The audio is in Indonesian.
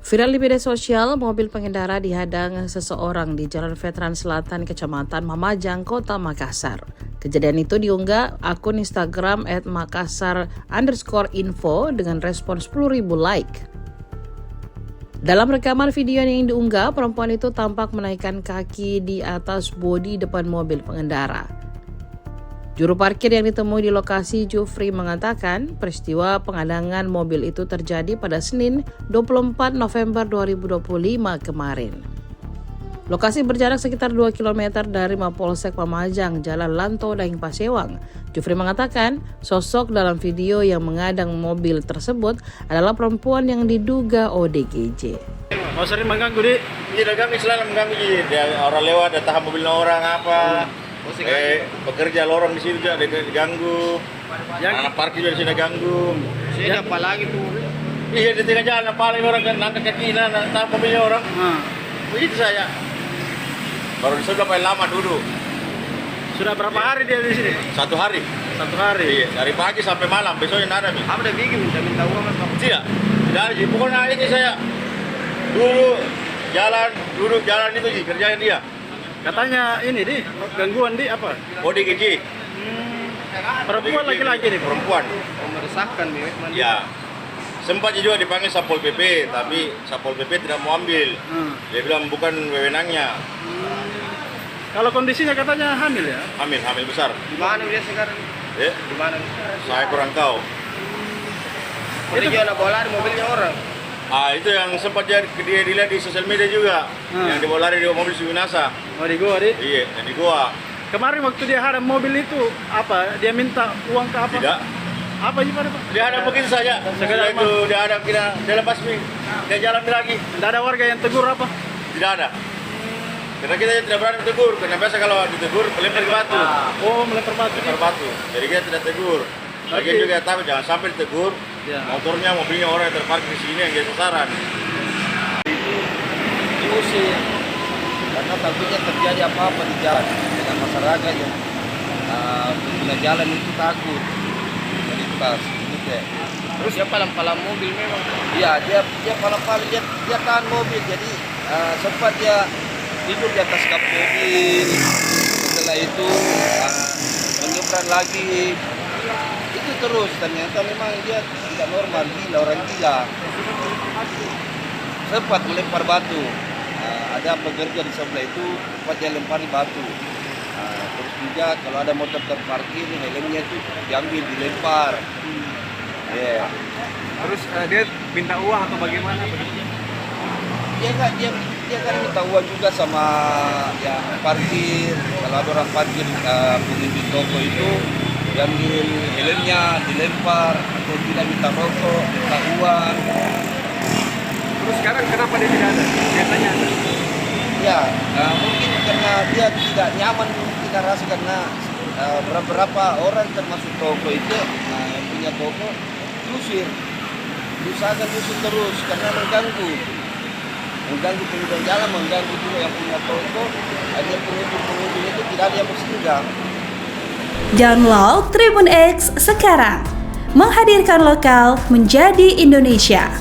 Viral di media sosial, mobil pengendara dihadang seseorang di Jalan Veteran Selatan, Kecamatan Mamajang, Kota Makassar. Kejadian itu diunggah akun Instagram @makassar_info dengan respon 10.000 like. Dalam rekaman video yang diunggah, perempuan itu tampak menaikkan kaki di atas bodi depan mobil pengendara. Juru parkir yang ditemui di lokasi, Jufri, mengatakan peristiwa penghadangan mobil itu terjadi pada Senin 24 November 2025 kemarin. Lokasi berjarak sekitar 2 km dari Mapolsek Mamajang, Jalan Lanto, Daeng Pasewang. Jufri mengatakan sosok dalam video yang menghadang mobil tersebut adalah perempuan yang diduga ODGJ. Oh, sering mengganggu, Dik? Iya, selalu mengganggu. Dia orang lewat, dia tahan mobil orang apa. Pekerja lorong di sini juga diganggu. Yang anak parkir juga di sini ganggu. Sini apa lagi tuh? Iya, di tengah jalan paling orang kan angkat kaki tahan mobilnya orang. Begitu saya. Baru di sebelah paling lama duduk. Sudah berapa hari dia di sini? 1 hari. 1 hari. Iya, dari pagi sampai malam. Besoknya nggak ada nih. Apa udah gigi minta uang atau? Tidak. Tidak ada. Pokoknya ini saya duduk jalan itu sih kerjanya dia. Katanya ini, Di, gangguan, Di, apa? ODGJ. Perempuan laki-laki nih? Perempuan. Meresahkan, Di. Ya. Sempat juga dipanggil Satpol PP, tapi Satpol PP tidak mau ambil. Dia bilang bukan wewenangnya. Kalau kondisinya katanya hamil ya? Hamil besar. Di mana dia sekarang? Di mana? Saya kurang tahu. Jadi dia nak bawa lari mobilnya orang? Itu yang sempat dia dilihat di sosial media juga. Yang dibawa lari di mobil Suminasa. Oh, di gua, Di? Iya, di gua. Kemarin waktu dia hadang mobil itu, apa? Dia minta uang ke apa? Tidak. Apa gimana, Pak? Dia hadap begitu saja. Setelah itu dia hadap kita, dia lepas dia jalan lagi. Tidak ada warga yang tegur apa? Tidak ada. Karena kita tidak berani tegur, karena biasa kalau ditegur melempar ke batu. Oh, melempar batu. Melempar batu. Jadi kita tidak tegur. Lagian juga takut jangan sampai ditegur. Ya. Mobilnya orang yang terparkir di sini yang jadi sasaran. Itu diusir karena takutnya terjadi apa-apa di jalan dengan masyarakat yang pengguna jalan itu takut melintas gitu ya. Terus dia palang-palang mobil memang. Iya, dia palang-palang dia tahan mobil, jadi sempat dia tidur di atas kap mobil. Setelah itu menyeberang lagi. Itu terus, ternyata memang dia tidak normal, gila, orang gila. Sempat melempar batu. Ada pekerja di sebelah itu sempat dia lempari batu. Terus juga kalau ada motor terparkir, helmnya itu diambil, dilempar. Yeah. Terus dia minta uang atau bagaimana? Dia kan minta uang juga sama yang parkir. Kalau ada orang parkir pengunjung toko itu diambil helmnya, dilempar, atau tidak minta rokok, minta uang. Terus sekarang kenapa dia tidak ada? Biasanya ada. Ya, mungkin karena dia tidak nyaman, tidak rasa karena beberapa orang termasuk toko itu yang punya toko diusahakan usir terus karena mengganggu pengguna jalan, mengganggu juga yang punya toko. Akhirnya pengunjung itu tidak ada yang bersinggah. Download Tribun X sekarang, menghadirkan lokal menjadi Indonesia.